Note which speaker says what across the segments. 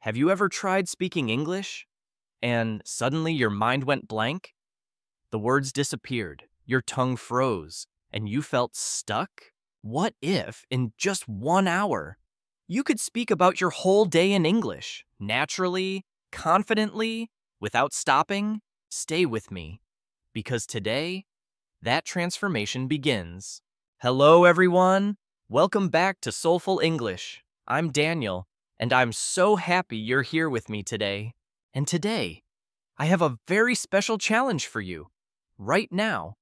Speaker 1: Have you ever tried speaking English and suddenly your mind went blank? The words disappeared, your tongue froze, and you felt stuck? What if, in just 1 hour, you could speak about your whole day in English, naturally, confidently, without stopping? Stay with me, because today, that transformation begins. Hello, everyone. Welcome back to Soulful English. I'm Daniel, and I'm so happy you're here with me today. And today, I have a very special challenge for you. Right now,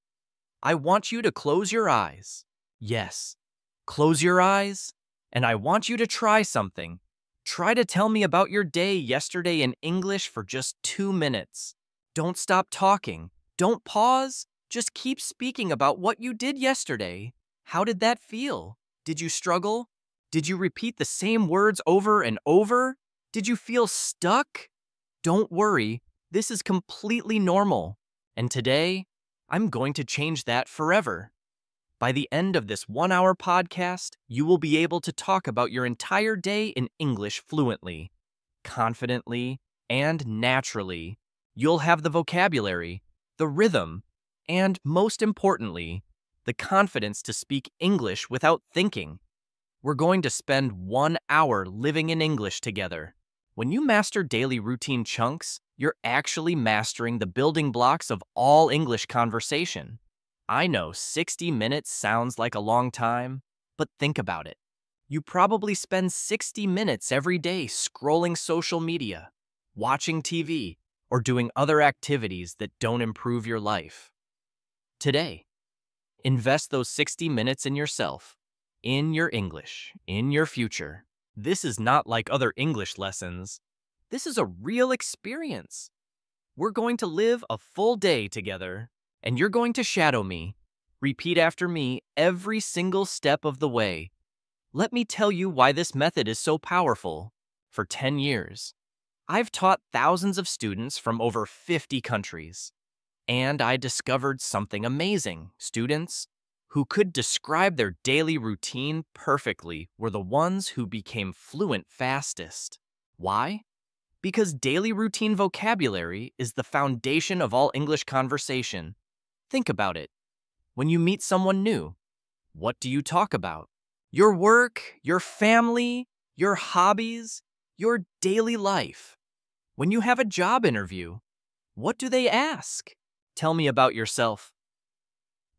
Speaker 1: I want you to close your eyes. Yes, close your eyes, and I want you to try something. Try to tell me about your day yesterday in English for just 2 minutes. Don't stop talking. Don't pause. Just keep speaking about what you did yesterday. How did that feel? Did you struggle? Did you repeat the same words over and over? Did you feel stuck? Don't worry, this is completely normal. And today, I'm going to change that forever. By the end of this 1 hour podcast, you will be able to talk about your entire day in English fluently, confidently, and naturally. You'll have the vocabulary, the rhythm, and most importantly, the confidence to speak English without thinking. We're going to spend 1 hour living in English together. When you master daily routine chunks, you're actually mastering the building blocks of all English conversation. I know 60 minutes sounds like a long time, but think about it. You probably spend 60 minutes every day scrolling social media, watching TV, or doing other activities that don't improve your life. Today, invest those 60 minutes in yourself, in your English, in your future. This is not like other English lessons. This is a real experience. We're going to live a full day together, and you're going to shadow me. Repeat after me every single step of the way. Let me tell you why this method is so powerful. For 10 years, I've taught thousands of students from over 50 countries. And I discovered something amazing. Students who could describe their daily routine perfectly were the ones who became fluent fastest. Why? Because daily routine vocabulary is the foundation of all English conversation. Think about it. When you meet someone new, what do you talk about? Your work, your family, your hobbies, your daily life. When you have a job interview, what do they ask? Tell me about yourself.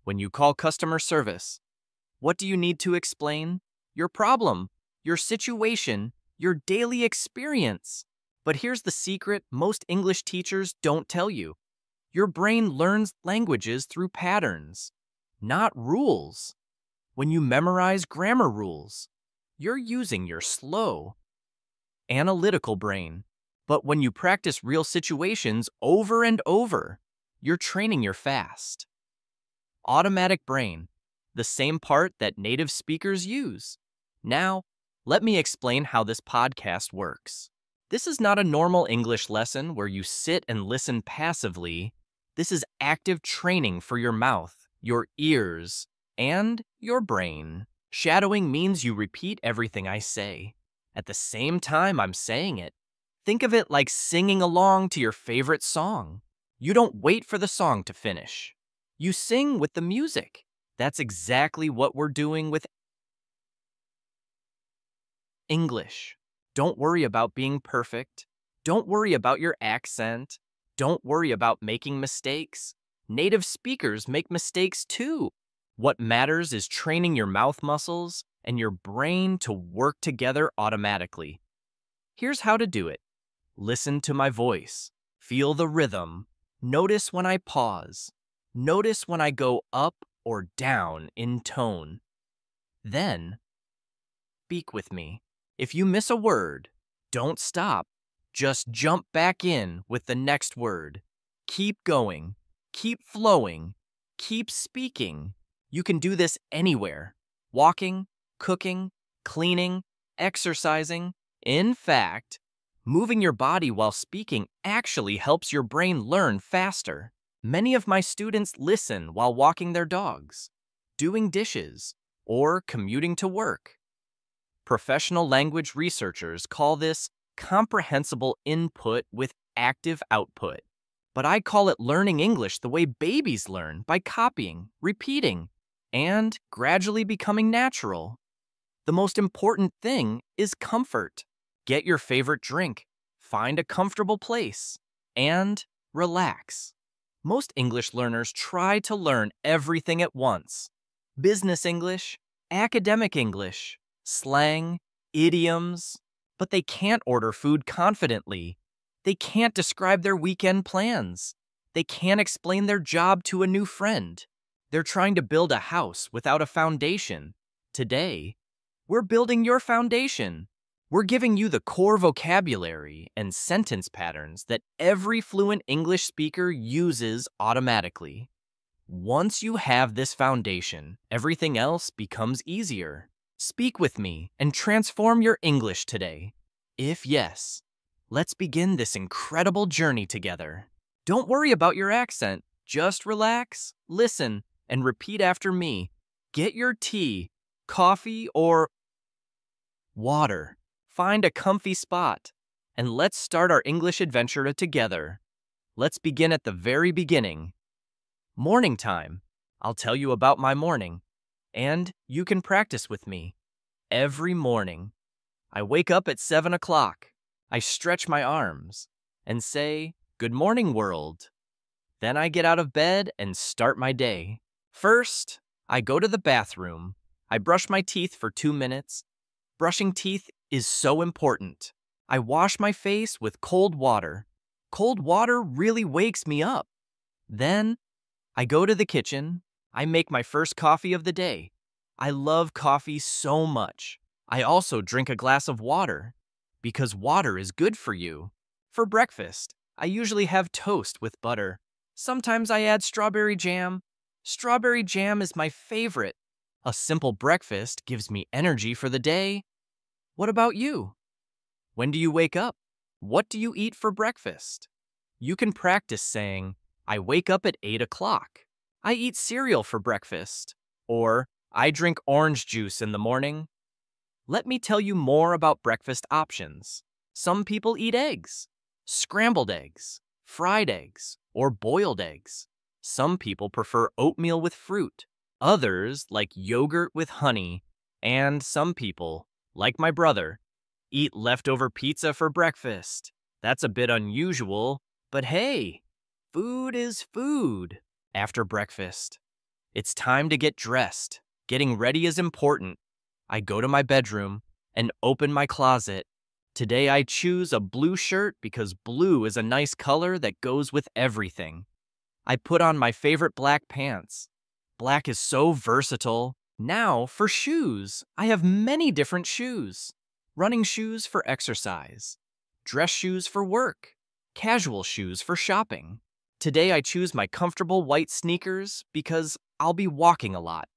Speaker 1: When you call customer service, what do you need to explain? Your problem, your situation, your daily experience. But here's the secret most English teachers don't tell you. Your brain learns languages through patterns, not rules. When you memorize grammar rules, you're using your slow, analytical brain. But when you practice real situations over and over, you're training your fast, automatic brain, the same part that native speakers use. Now, let me explain how this podcast works. This is not a normal English lesson where you sit and listen passively. This is active training for your mouth, your ears, and your brain. Shadowing means you repeat everything I say at the same time I'm saying it. Think of it like singing along to your favorite song. You don't wait for the song to finish. You sing with the music. That's exactly what we're doing with English. Don't worry about being perfect. Don't worry about your accent. Don't worry about making mistakes. Native speakers make mistakes too. What matters is training your mouth muscles and your brain to work together automatically. Here's how to do it. Listen to my voice. Feel the rhythm. Notice when I pause. Notice when I go up or down in tone. Then, speak with me. If you miss a word, don't stop. Just jump back in with the next word. Keep going. Keep flowing. Keep speaking. You can do this anywhere. Walking, cooking, cleaning, exercising. In fact, moving your body while speaking actually helps your brain learn faster. Many of my students listen while walking their dogs, doing dishes, or commuting to work. Professional language researchers call this comprehensible input with active output. But I call it learning English the way babies learn, by copying, repeating, and gradually becoming natural. The most important thing is comfort. Get your favorite drink, find a comfortable place, and relax. Most English learners try to learn everything at once. Business English, academic English, slang, idioms, but they can't order food confidently. They can't describe their weekend plans. They can't explain their job to a new friend. They're trying to build a house without a foundation. Today, we're building your foundation. We're giving you the core vocabulary and sentence patterns that every fluent English speaker uses automatically. Once you have this foundation, everything else becomes easier. Speak with me and transform your English today. If yes, let's begin this incredible journey together. Don't worry about your accent. Just relax, listen, and repeat after me. Get your tea, coffee, or water. Find a comfy spot, and let's start our English adventure together. Let's begin at the very beginning. Morning time. I'll tell you about my morning, and you can practice with me. Every morning, I wake up at 7 o'clock. I stretch my arms and say, "Good morning, world." Then I get out of bed and start my day. First, I go to the bathroom. I brush my teeth for 2 minutes. Brushing teeth is so important. I wash my face with cold water. Cold water really wakes me up. Then, I go to the kitchen. I make my first coffee of the day. I love coffee so much. I also drink a glass of water, because water is good for you. For breakfast, I usually have toast with butter. Sometimes I add strawberry jam. Strawberry jam is my favorite. A simple breakfast gives me energy for the day. What about you? When do you wake up? What do you eat for breakfast? You can practice saying, "I wake up at 8 o'clock. I eat cereal for breakfast." Or, "I drink orange juice in the morning." Let me tell you more about breakfast options. Some people eat eggs, scrambled eggs, fried eggs, or boiled eggs. Some people prefer oatmeal with fruit. Others like yogurt with honey. And some people, like my brother, eat leftover pizza for breakfast. That's a bit unusual, but hey, food is food. After breakfast, it's time to get dressed. Getting ready is important. I go to my bedroom and open my closet. Today I choose a blue shirt because blue is a nice color that goes with everything. I put on my favorite black pants. Black is so versatile. Now for shoes. I have many different shoes. Running shoes for exercise. Dress shoes for work. Casual shoes for shopping. Today I choose my comfortable white sneakers because I'll be walking a lot.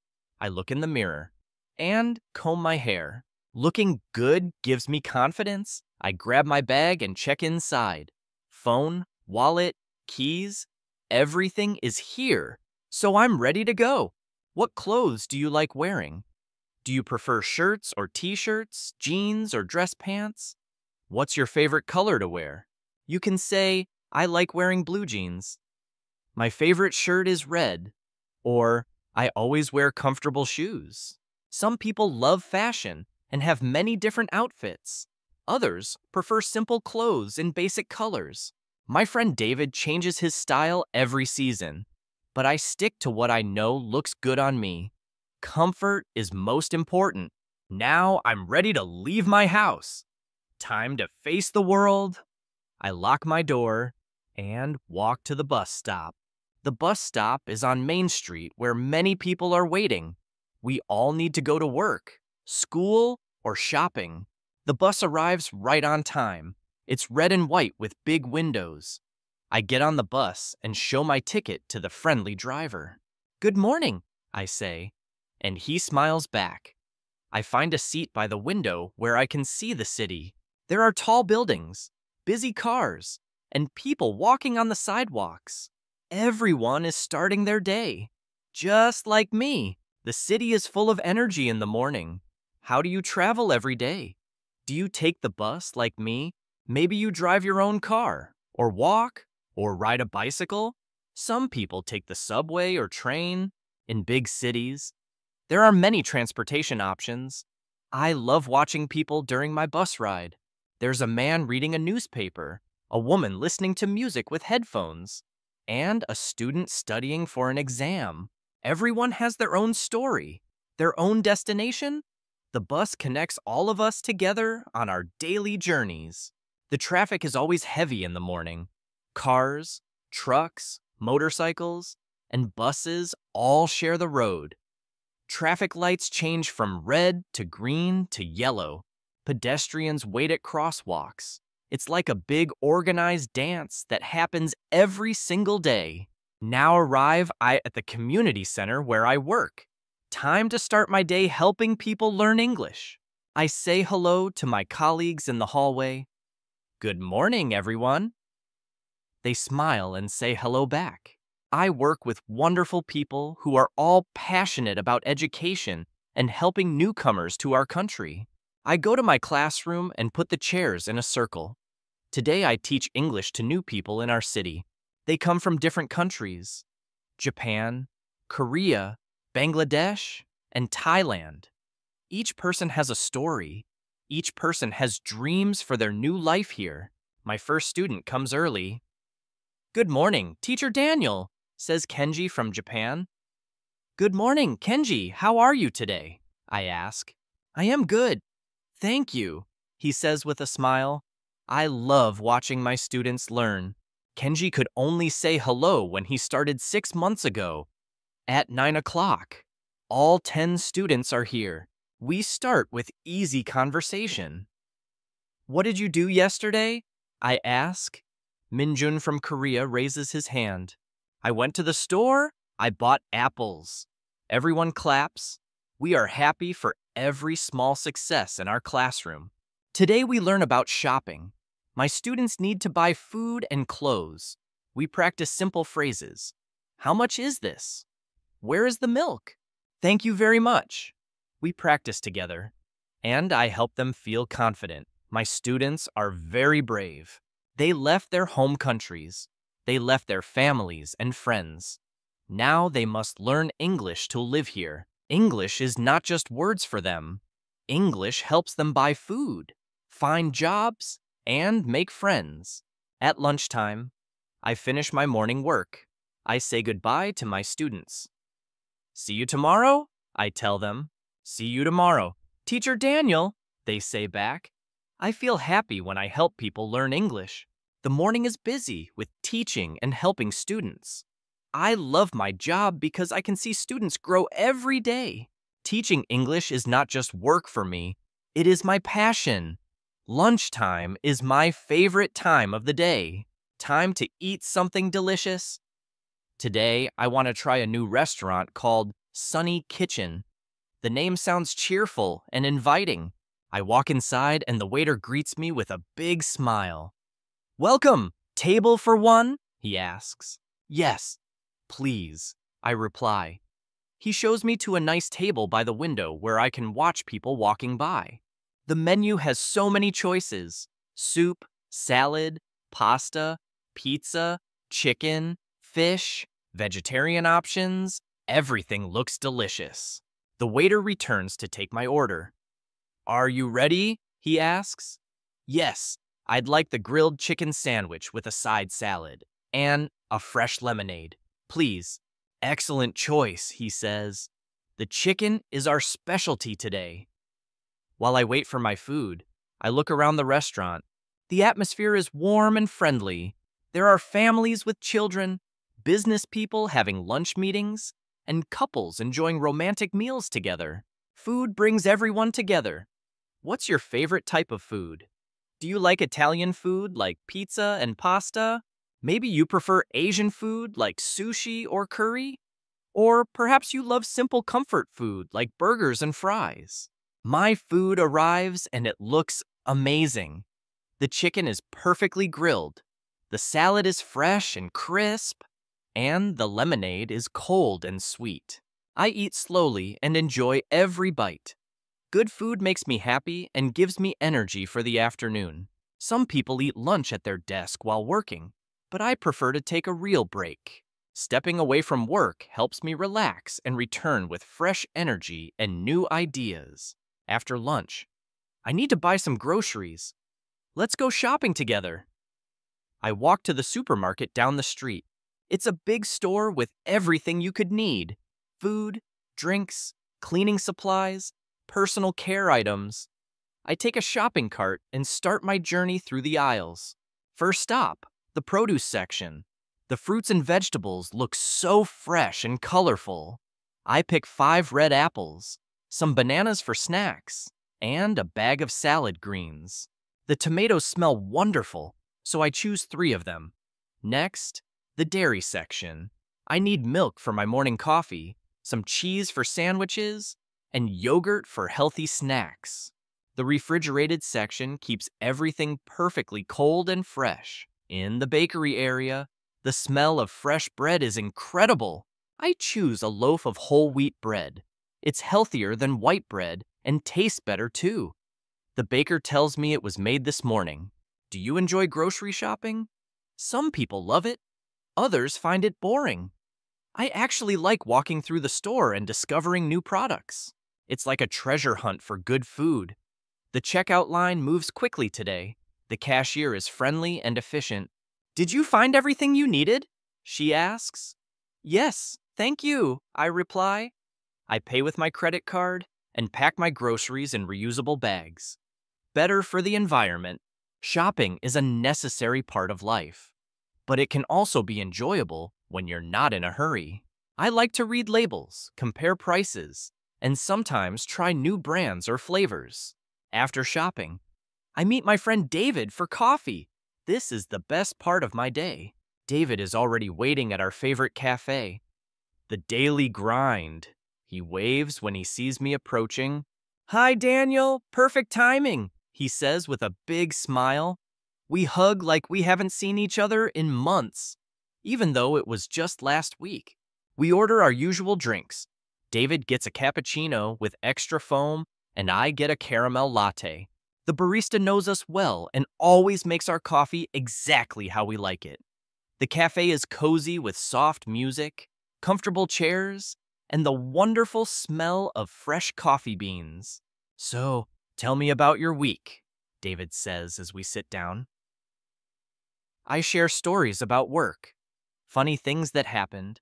Speaker 1: I look in the mirror and comb my hair. Looking good gives me confidence. I grab my bag and check inside. Phone, wallet, keys, everything is here. So I'm ready to go. What clothes do you like wearing? Do you prefer shirts or t-shirts, jeans or dress pants? What's your favorite color to wear? You can say, "I like wearing blue jeans." My favorite shirt is red. Or, "I always wear comfortable shoes." Some people love fashion and have many different outfits. Others prefer simple clothes in basic colors. My friend David changes his style every season, but I stick to what I know looks good on me. Comfort is most important. Now I'm ready to leave my house. Time to face the world. I lock my door and walk to the bus stop. The bus stop is on Main Street where many people are waiting. We all need to go to work, school, or shopping. The bus arrives right on time. It's red and white with big windows. I get on the bus and show my ticket to the friendly driver. "Good morning," I say, and he smiles back. I find a seat by the window where I can see the city. There are tall buildings, busy cars, and people walking on the sidewalks. Everyone is starting their day. Just like me, the city is full of energy in the morning. How do you travel every day? Do you take the bus like me, Maybe you drive your own car, or walk, or ride a bicycle. Some people take the subway or train. In big cities, there are many transportation options. I love watching people during my bus ride. There's a man reading a newspaper, a woman listening to music with headphones, and a student studying for an exam. Everyone has their own story, their own destination. The bus connects all of us together on our daily journeys. The traffic is always heavy in the morning. Cars, trucks, motorcycles, and buses all share the road. Traffic lights change from red to green to yellow. Pedestrians wait at crosswalks. It's like a big organized dance that happens every single day. Now arrive I at the community center where I work. Time to start my day helping people learn English. I say hello to my colleagues in the hallway. Good morning, everyone. They smile and say hello back. I work with wonderful people who are all passionate about education and helping newcomers to our country. I go to my classroom and put the chairs in a circle. Today I teach English to new people in our city. They come from different countries: Japan, Korea, Bangladesh, and Thailand. Each person has a story. Each person has dreams for their new life here. My first student comes early. Good morning, Teacher Daniel, says Kenji from Japan. Good morning, Kenji. How are you today? I ask. I am good. Thank you, he says with a smile. I love watching my students learn. Kenji could only say hello when he started 6 months ago. At 9 o'clock, all 10 students are here. We start with easy conversation. What did you do yesterday? I ask. Minjun from Korea raises his hand. I went to the store. I bought apples. Everyone claps. We are happy for every small success in our classroom. Today we learn about shopping. My students need to buy food and clothes. We practice simple phrases. How much is this? Where is the milk? Thank you very much. We practice together, and I help them feel confident. My students are very brave. They left their home countries. They left their families and friends. Now they must learn English to live here. English is not just words for them. English helps them buy food, find jobs, and make friends. At lunchtime, I finish my morning work. I say goodbye to my students. See you tomorrow, I tell them. See you tomorrow. Teacher Daniel, they say back. I feel happy when I help people learn English. The morning is busy with teaching and helping students. I love my job because I can see students grow every day. Teaching English is not just work for me, it is my passion. Lunchtime is my favorite time of the day. Time to eat something delicious. Today, I want to try a new restaurant called Sunny Kitchen. The name sounds cheerful and inviting. I walk inside and the waiter greets me with a big smile. Welcome, table for one? He asks. Yes, please, I reply. He shows me to a nice table by the window where I can watch people walking by. The menu has so many choices: soup, salad, pasta, pizza, chicken, fish, vegetarian options. Everything looks delicious. The waiter returns to take my order. Are you ready? He asks. Yes, I'd like the grilled chicken sandwich with a side salad and a fresh lemonade, please. Excellent choice, he says. The chicken is our specialty today. While I wait for my food, I look around the restaurant. The atmosphere is warm and friendly. There are families with children, business people having lunch meetings, and couples enjoying romantic meals together. Food brings everyone together. What's your favorite type of food? Do you like Italian food like pizza and pasta? Maybe you prefer Asian food like sushi or curry? Or perhaps you love simple comfort food like burgers and fries. My food arrives and it looks amazing. The chicken is perfectly grilled. The salad is fresh and crisp. And the lemonade is cold and sweet. I eat slowly and enjoy every bite. Good food makes me happy and gives me energy for the afternoon. Some people eat lunch at their desk while working, but I prefer to take a real break. Stepping away from work helps me relax and return with fresh energy and new ideas. After lunch, I need to buy some groceries. Let's go shopping together. I walk to the supermarket down the street. It's a big store with everything you could need: food, drinks, cleaning supplies, personal care items. I take a shopping cart and start my journey through the aisles. First stop, the produce section. The fruits and vegetables look so fresh and colorful. I pick 5 red apples, some bananas for snacks, and a bag of salad greens. The tomatoes smell wonderful, so I choose 3 of them. Next, the dairy section. I need milk for my morning coffee, some cheese for sandwiches, and yogurt for healthy snacks. The refrigerated section keeps everything perfectly cold and fresh. In the bakery area, the smell of fresh bread is incredible. I choose a loaf of whole wheat bread. It's healthier than white bread and tastes better too. The baker tells me it was made this morning. Do you enjoy grocery shopping? Some people love it. Others find it boring. I actually like walking through the store and discovering new products. It's like a treasure hunt for good food. The checkout line moves quickly today. The cashier is friendly and efficient. Did you find everything you needed? She asks. Yes, thank you, I reply. I pay with my credit card and pack my groceries in reusable bags. Better for the environment. Shopping is a necessary part of life, but it can also be enjoyable when you're not in a hurry. I like to read labels, compare prices, and sometimes try new brands or flavors. After shopping, I meet my friend David for coffee. This is the best part of my day. David is already waiting at our favorite cafe. The daily grind. He waves when he sees me approaching. Hi, Daniel. Perfect timing, he says with a big smile. We hug like we haven't seen each other in months, even though it was just last week. We order our usual drinks. David gets a cappuccino with extra foam, and I get a caramel latte. The barista knows us well and always makes our coffee exactly how we like it. The cafe is cozy with soft music, comfortable chairs, and the wonderful smell of fresh coffee beans. So, tell me about your week, David says as we sit down. I share stories about work, funny things that happened,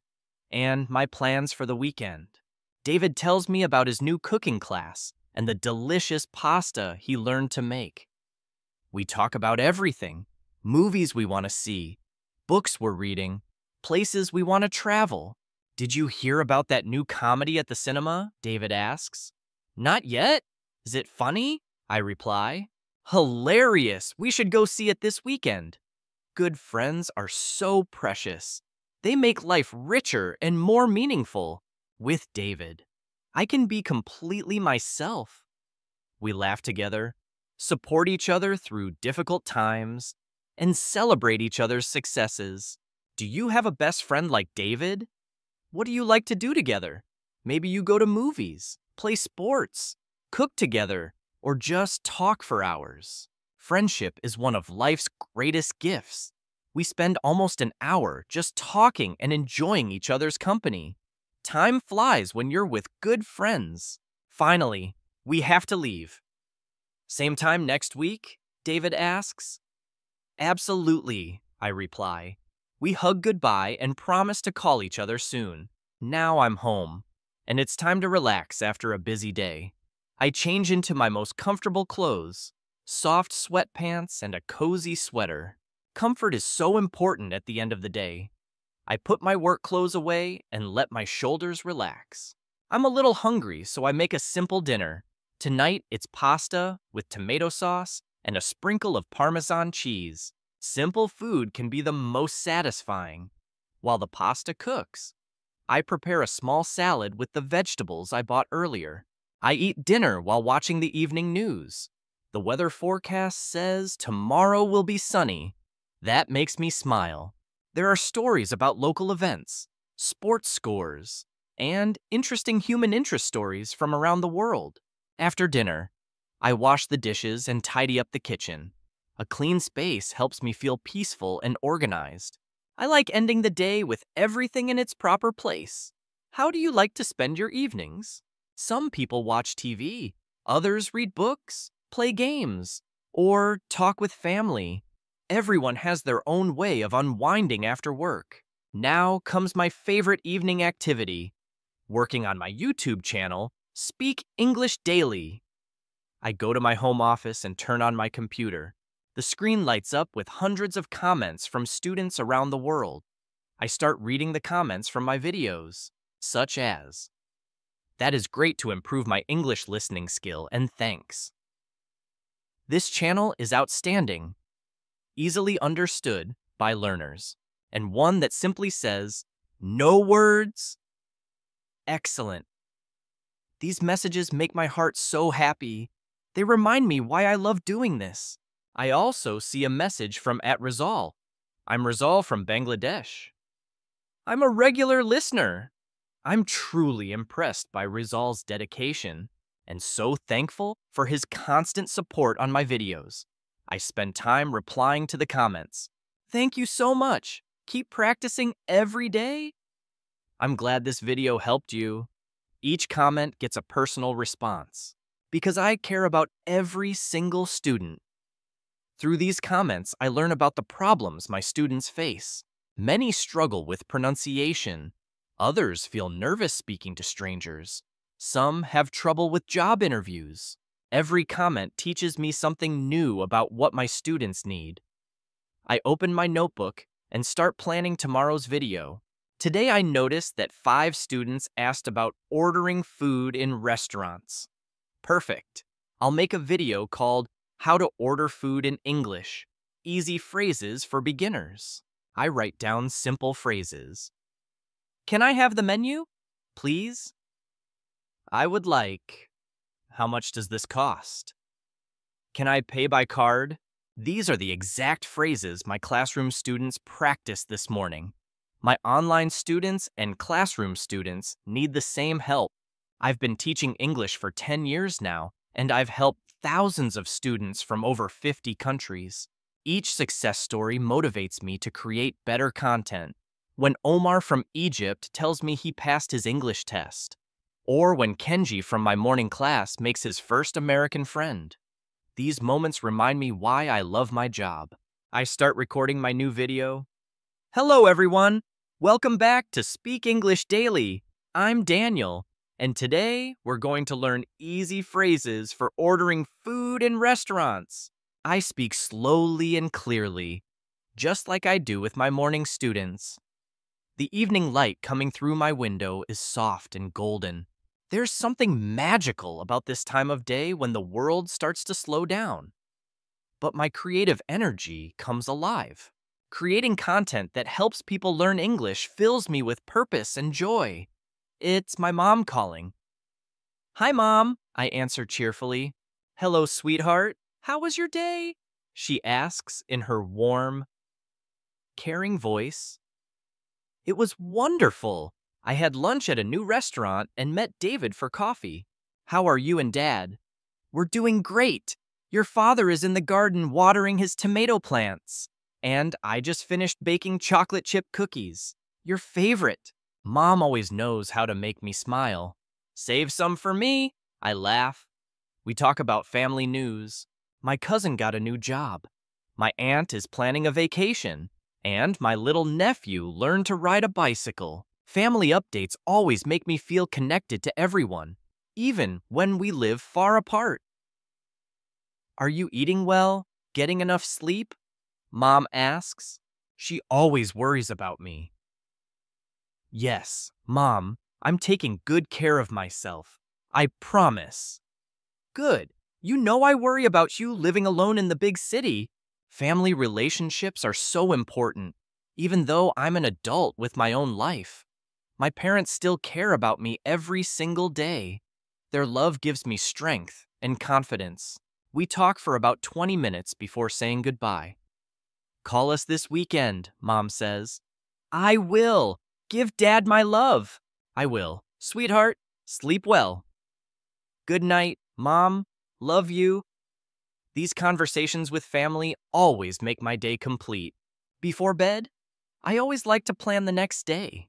Speaker 1: and my plans for the weekend. David tells me about his new cooking class and the delicious pasta he learned to make. We talk about everything: movies we want to see, books we're reading, places we want to travel. Did you hear about that new comedy at the cinema? David asks. Not yet. Is it funny? I reply. Hilarious! We should go see it this weekend. Good friends are so precious. They make life richer and more meaningful. With David, I can be completely myself. We laugh together, support each other through difficult times, and celebrate each other's successes. Do you have a best friend like David? What do you like to do together? Maybe you go to movies, play sports, cook together, or just talk for hours. Friendship is one of life's greatest gifts. We spend almost an hour just talking and enjoying each other's company. Time flies when you're with good friends. Finally, we have to leave. Same time next week? David asks. Absolutely, I reply. We hug goodbye and promise to call each other soon. Now I'm home, and it's time to relax after a busy day. I change into my most comfortable clothes, soft sweatpants and a cozy sweater. Comfort is so important at the end of the day. I put my work clothes away and let my shoulders relax. I'm a little hungry, so I make a simple dinner. Tonight, it's pasta with tomato sauce and a sprinkle of Parmesan cheese. Simple food can be the most satisfying. While the pasta cooks, I prepare a small salad with the vegetables I bought earlier. I eat dinner while watching the evening news. The weather forecast says tomorrow will be sunny. That makes me smile. There are stories about local events, sports scores, and interesting human interest stories from around the world. After dinner, I wash the dishes and tidy up the kitchen. A clean space helps me feel peaceful and organized. I like ending the day with everything in its proper place. How do you like to spend your evenings? Some people watch TV, others read books, play games, or talk with family. Everyone has their own way of unwinding after work. Now comes my favorite evening activity, working on my YouTube channel, Speak English Daily. I go to my home office and turn on my computer. The screen lights up with hundreds of comments from students around the world. I start reading the comments from my videos, such as, "That is great to improve my English listening skill, and thanks." "This channel is outstanding, easily understood by learners." And one that simply says, "No words, excellent." These messages make my heart so happy. They remind me why I love doing this. I also see a message from @Rizal. "I'm Rizal from Bangladesh. I'm a regular listener." I'm truly impressed by Rizal's dedication and so thankful for his constant support on my videos. I spend time replying to the comments. "Thank you so much. Keep practicing every day." I'm glad this video helped you. Each comment gets a personal response because I care about every single student. Through these comments, I learn about the problems my students face. Many struggle with pronunciation. Others feel nervous speaking to strangers. Some have trouble with job interviews. Every comment teaches me something new about what my students need. I open my notebook and start planning tomorrow's video. Today I noticed that 5 students asked about ordering food in restaurants. Perfect. I'll make a video called "How to Order Food in English, Easy Phrases for Beginners." I write down simple phrases. "Can I have the menu, please?" "I would like." "How much does this cost?" "Can I pay by card?" These are the exact phrases my classroom students practiced this morning. My online students and classroom students need the same help. I've been teaching English for 10 years now, and I've helped thousands of students from over 50 countries. Each success story motivates me to create better content. When Omar from Egypt tells me he passed his English test, or when Kenji from my morning class makes his first American friend. These moments remind me why I love my job. I start recording my new video. "Hello, everyone. Welcome back to Speak English Daily. I'm Daniel, and today we're going to learn easy phrases for ordering food in restaurants." I speak slowly and clearly, just like I do with my morning students. The evening light coming through my window is soft and golden. There's something magical about this time of day when the world starts to slow down. But my creative energy comes alive. Creating content that helps people learn English fills me with purpose and joy. It's my mom calling. "Hi, Mom," I answer cheerfully. "Hello, sweetheart. How was your day?" she asks in her warm, caring voice. "It was wonderful. I had lunch at a new restaurant and met David for coffee. How are you and Dad?" "We're doing great. Your father is in the garden watering his tomato plants. And I just finished baking chocolate chip cookies. Your favorite." Mom always knows how to make me smile. "Save some for me," I laugh. We talk about family news. My cousin got a new job. My aunt is planning a vacation. And my little nephew learned to ride a bicycle. Family updates always make me feel connected to everyone, even when we live far apart. "Are you eating well? Getting enough sleep?" Mom asks. She always worries about me. "Yes, Mom, I'm taking good care of myself. I promise." "Good. You know I worry about you living alone in the big city." Family relationships are so important. Even though I'm an adult with my own life, my parents still care about me every single day. Their love gives me strength and confidence. We talk for about 20 minutes before saying goodbye. "Call us this weekend," Mom says. "I will. Give Dad my love." "I will. Sweetheart, sleep well." "Good night, Mom. Love you." These conversations with family always make my day complete. Before bed, I always like to plan the next day.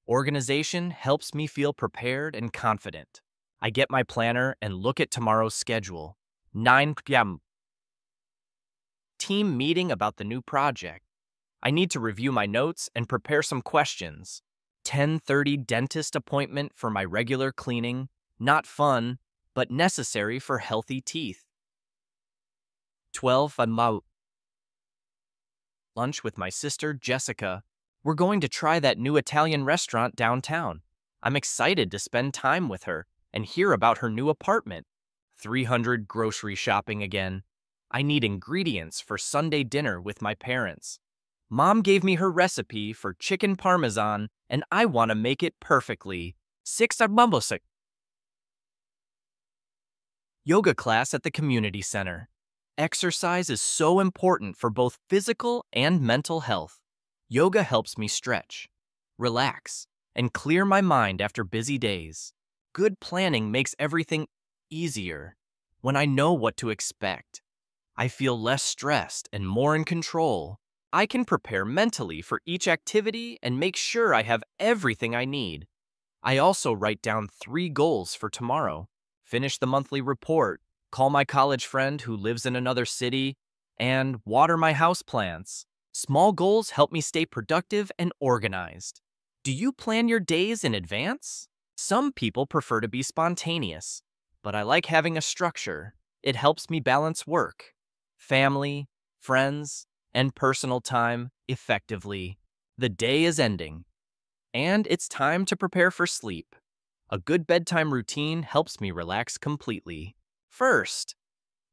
Speaker 1: Organization helps me feel prepared and confident. I get my planner and look at tomorrow's schedule. 9 p.m. Team meeting about the new project. I need to review my notes and prepare some questions. 10:30 dentist appointment for my regular cleaning. Not fun, but necessary for healthy teeth. 12 I'm out. Lunch with my sister Jessica. We're going to try that new Italian restaurant downtown. I'm excited to spend time with her and hear about her new apartment. 300 grocery shopping again. I need ingredients for Sunday dinner with my parents. Mom gave me her recipe for chicken parmesan, and I want to make it perfectly. 6 I'm sick. Yoga class at the community center. Exercise is so important for both physical and mental health. Yoga helps me stretch, relax, and clear my mind after busy days. Good planning makes everything easier. When I know what to expect, I feel less stressed and more in control. I can prepare mentally for each activity and make sure I have everything I need. I also write down 3 goals for tomorrow. Finish the monthly report, call my college friend who lives in another city, and water my houseplants. Small goals help me stay productive and organized. Do you plan your days in advance? Some people prefer to be spontaneous, but I like having a structure. It helps me balance work, family, friends, and personal time effectively. The day is ending, and it's time to prepare for sleep. A good bedtime routine helps me relax completely. First,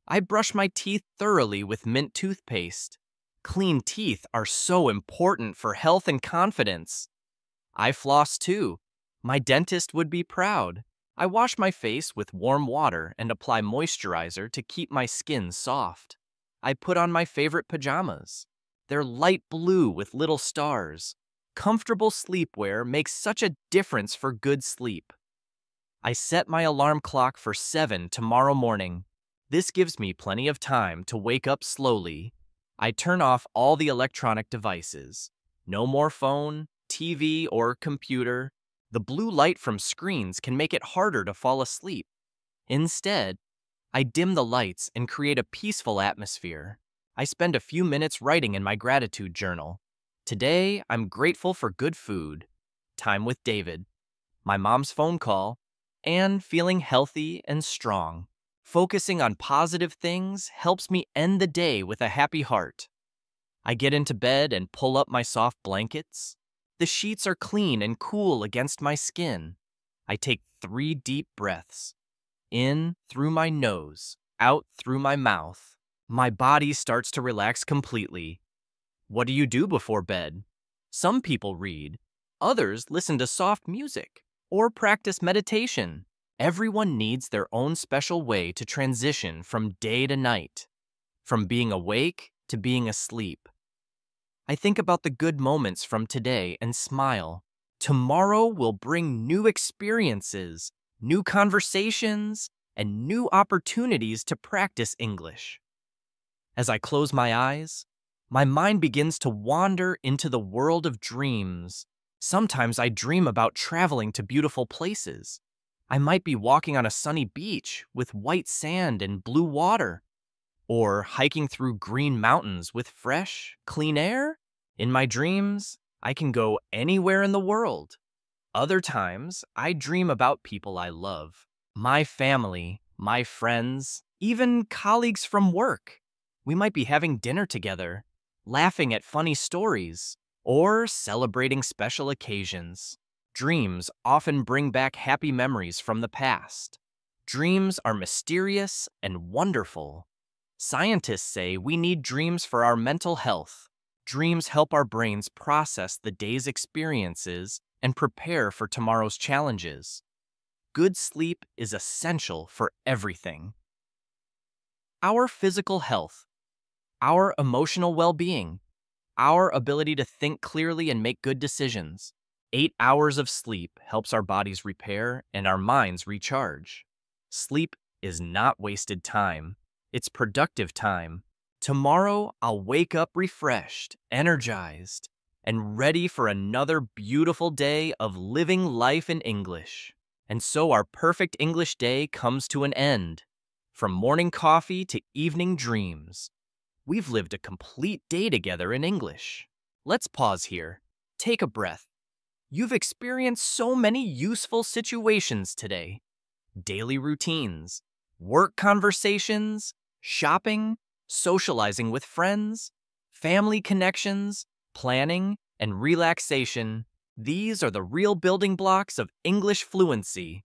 Speaker 1: I brush my teeth thoroughly with mint toothpaste. Clean teeth are so important for health and confidence. I floss too. My dentist would be proud. I wash my face with warm water and apply moisturizer to keep my skin soft. I put on my favorite pajamas. They're light blue with little stars. Comfortable sleepwear makes such a difference for good sleep. I set my alarm clock for 7 tomorrow morning. This gives me plenty of time to wake up slowly. I turn off all the electronic devices. No more phone, TV, or computer. The blue light from screens can make it harder to fall asleep. Instead, I dim the lights and create a peaceful atmosphere. I spend a few minutes writing in my gratitude journal. Today, I'm grateful for good food, time with David, my mom's phone call, and feeling healthy and strong. Focusing on positive things helps me end the day with a happy heart. I get into bed and pull up my soft blankets. The sheets are clean and cool against my skin. I take 3 deep breaths. In through my nose, out through my mouth. My body starts to relax completely. What do you do before bed? Some people read. Others listen to soft music or practice meditation. Everyone needs their own special way to transition from day to night, from being awake to being asleep. I think about the good moments from today and smile. Tomorrow will bring new experiences, new conversations, and new opportunities to practice English. As I close my eyes, my mind begins to wander into the world of dreams. Sometimes I dream about traveling to beautiful places. I might be walking on a sunny beach with white sand and blue water, or hiking through green mountains with fresh, clean air. In my dreams, I can go anywhere in the world. Other times, I dream about people I love, my family, my friends, even colleagues from work. We might be having dinner together, laughing at funny stories, or celebrating special occasions. Dreams often bring back happy memories from the past. Dreams are mysterious and wonderful. Scientists say we need dreams for our mental health. Dreams help our brains process the day's experiences and prepare for tomorrow's challenges. Good sleep is essential for everything. Our physical health, our emotional well-being, our ability to think clearly and make good decisions. 8 hours of sleep helps our bodies repair and our minds recharge. Sleep is not wasted time. It's productive time. Tomorrow, I'll wake up refreshed, energized, and ready for another beautiful day of living life in English. And so our perfect English day comes to an end. From morning coffee to evening dreams, we've lived a complete day together in English. Let's pause here. Take a breath. You've experienced so many useful situations today. Daily routines, work conversations, shopping, socializing with friends, family connections, planning, and relaxation. These are the real building blocks of English fluency.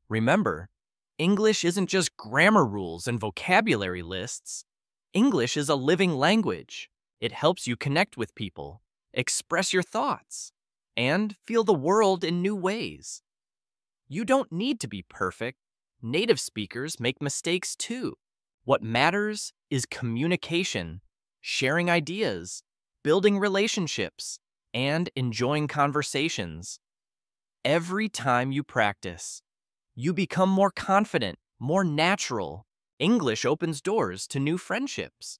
Speaker 1: Remember, English isn't just grammar rules and vocabulary lists. English is a living language. It helps you connect with people, express your thoughts, and feel the world in new ways. You don't need to be perfect. Native speakers make mistakes too. What matters is communication, sharing ideas, building relationships, and enjoying conversations. Every time you practice, you become more confident, more natural. English opens doors to new friendships,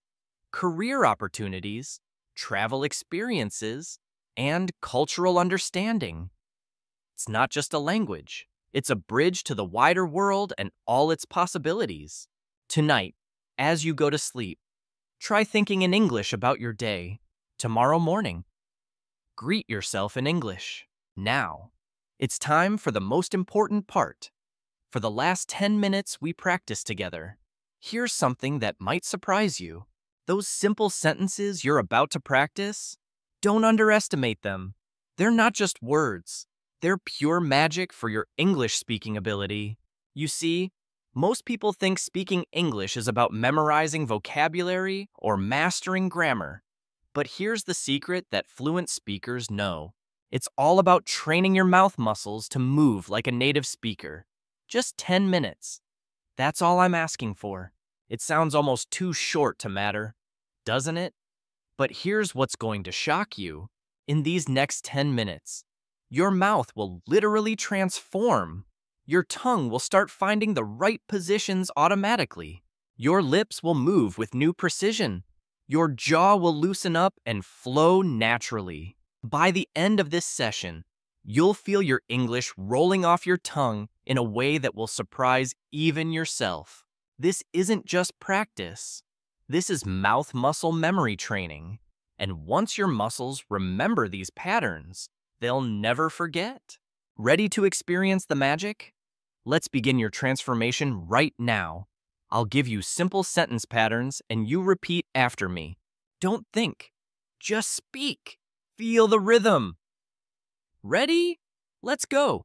Speaker 1: career opportunities, travel experiences, and cultural understanding. It's not just a language. It's a bridge to the wider world and all its possibilities. Tonight, as you go to sleep, try thinking in English about your day. Tomorrow morning, greet yourself in English. Now, it's time for the most important part. For the last 10 minutes we practice together. Here's something that might surprise you. Those simple sentences you're about to practice, don't underestimate them. They're not just words. They're pure magic for your English speaking ability. You see, most people think speaking English is about memorizing vocabulary or mastering grammar. But here's the secret that fluent speakers know. It's all about training your mouth muscles to move like a native speaker. Just 10 minutes. That's all I'm asking for. It sounds almost too short to matter, doesn't it? But here's what's going to shock you. In these next 10 minutes, your mouth will literally transform. Your tongue will start finding the right positions automatically. Your lips will move with new precision. Your jaw will loosen up and flow naturally. By the end of this session, you'll feel your English rolling off your tongue in a way that will surprise even yourself. This isn't just practice. This is mouth muscle memory training. And once your muscles remember these patterns, they'll never forget. Ready to experience the magic? Let's begin your transformation right now. I'll give you simple sentence patterns and you repeat after me. Don't think, just speak. Feel the rhythm. Ready? Let's go.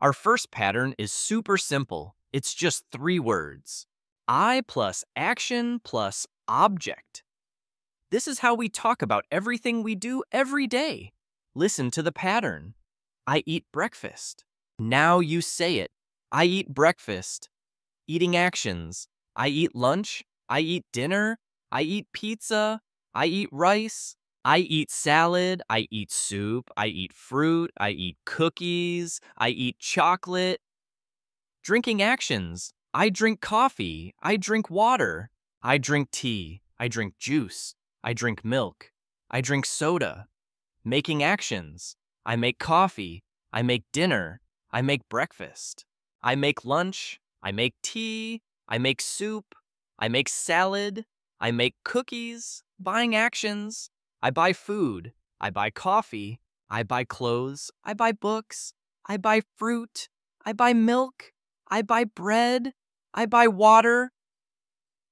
Speaker 1: Our first pattern is super simple. It's just 3 words. I plus action plus object. This is how we talk about everything we do every day. Listen to the pattern. I eat breakfast. Now you say it. I eat breakfast. Eating actions. I eat lunch. I eat dinner. I eat pizza. I eat rice. I eat salad. I eat soup. I eat fruit. I eat cookies. I eat chocolate. Drinking actions. I drink coffee. I drink water. I drink tea. I drink juice. I drink milk. I drink soda. Making actions. I make coffee. I make dinner. I make breakfast. I make lunch. I make tea. I make soup. I make salad. I make cookies. Buying actions. I buy food. I buy coffee. I buy clothes. I buy books. I buy fruit. I buy milk. I buy bread. I buy water.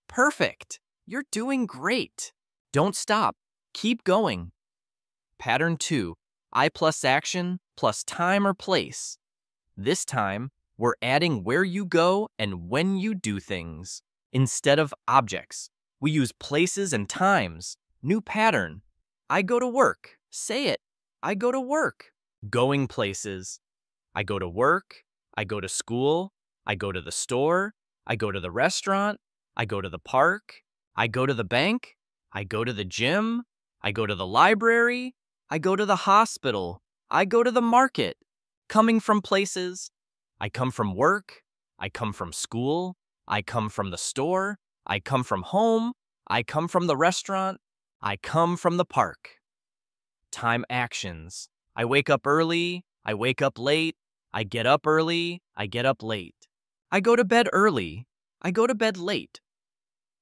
Speaker 1: Perfect. You're doing great. Don't stop. Keep going. Pattern 2. I plus action plus time or place. This time, we're adding where you go and when you do things. Instead of objects, we use places and times. New pattern. I go to work. Say it. I go to work. Going places. I go to work. I go to school. I go to the store. I go to the restaurant. I go to the park. I go to the bank. I go to the gym. I go to the library. I go to the hospital. I go to the market. Coming from places. I come from work. I come from school. I come from the store. I come from home. I come from the restaurant. I come from the park. Time actions. I wake up early. I wake up late. I get up early. I get up late. I go to bed early. I go to bed late.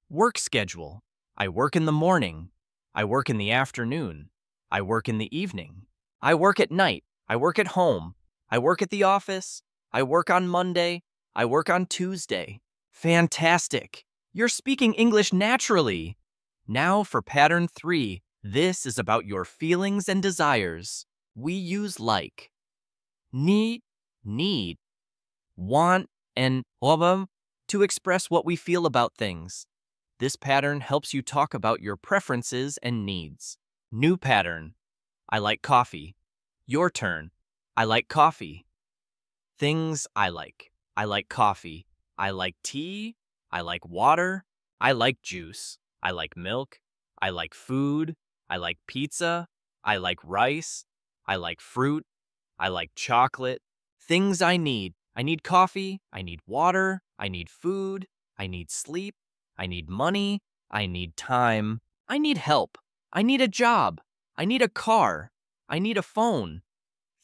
Speaker 1: Work schedule. I work in the morning. I work in the afternoon. I work in the evening. I work at night. I work at home. I work at the office. I work on Monday. I work on Tuesday. Fantastic. You're speaking English naturally. Now for pattern 3. This is about your feelings and desires. We use like, need, want, and to express what we feel about things. This pattern helps you talk about your preferences and needs. New pattern. I like coffee. Your turn. I like coffee. Things I like. I like coffee. I like tea. I like water. I like juice. I like milk. I like food. I like pizza. I like rice. I like fruit. I like chocolate. Things I need. I need coffee. I need water. I need food. I need sleep. I need money. I need time. I need help. I need a job. I need a car. I need a phone.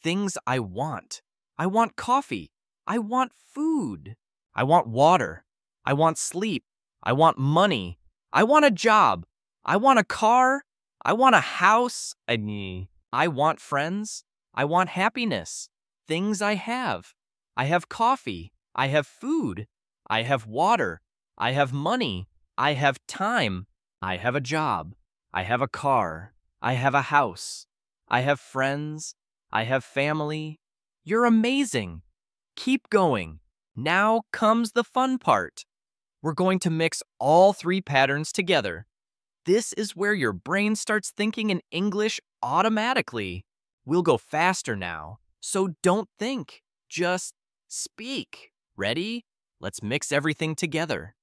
Speaker 1: Things I want. I want coffee. I want food. I want water. I want sleep. I want money. I want a job. I want a car. I want a house. I want friends. I want happiness. Things I have. I have coffee. I have food. I have water. I have money. I have time. I have a job. I have a car. I have a house. I have friends. I have family. You're amazing. Keep going. Now comes the fun part. We're going to mix all 3 patterns together. This is where your brain starts thinking in English automatically. We'll go faster now, so don't think. Just speak. Ready? Let's mix everything together.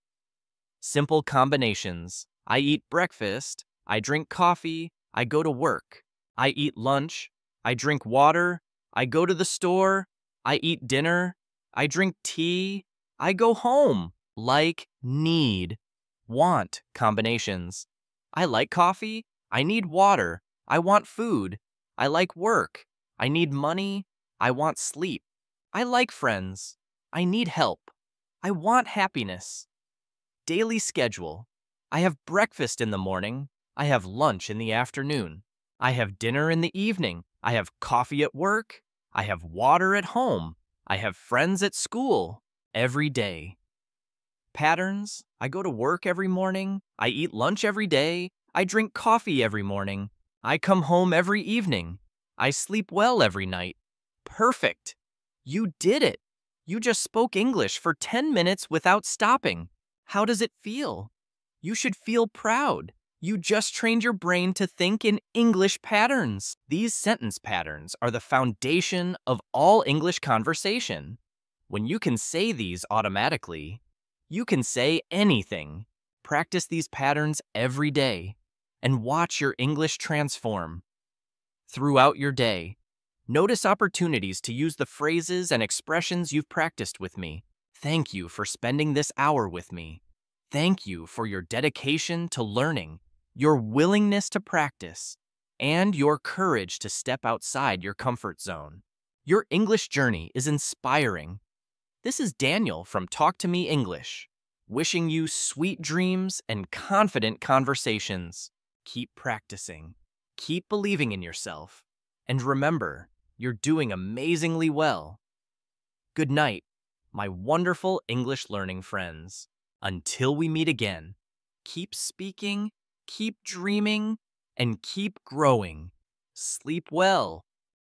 Speaker 1: Simple combinations. I eat breakfast. I drink coffee. I go to work. I eat lunch. I drink water. I go to the store. I eat dinner. I drink tea. I go home. Like, need, want combinations. I like coffee. I need water. I want food. I like work. I need money. I want sleep. I like friends. I need help. I want happiness. Daily schedule. I have breakfast in the morning. I have lunch in the afternoon. I have dinner in the evening. I have coffee at work. I have water at home. I have friends at school. Every day. Patterns. I go to work every morning. I eat lunch every day. I drink coffee every morning. I come home every evening. I sleep well every night. Perfect. You did it. You just spoke English for 10 minutes without stopping. How does it feel? You should feel proud. You just trained your brain to think in English patterns. These sentence patterns are the foundation of all English conversation. When you can say these automatically, you can say anything. Practice these patterns every day and watch your English transform. Throughout your day, notice opportunities to use the phrases and expressions you've practiced with me. Thank you for spending this hour with me. Thank you for your dedication to learning, your willingness to practice, and your courage to step outside your comfort zone. Your English journey is inspiring. This is Daniel from Talk to Me English, wishing you sweet dreams and confident conversations. Keep practicing, keep believing in yourself, and remember, you're doing amazingly well. Good night, my wonderful English learning friends. Until we meet again, keep speaking, keep dreaming, and keep growing. Sleep well.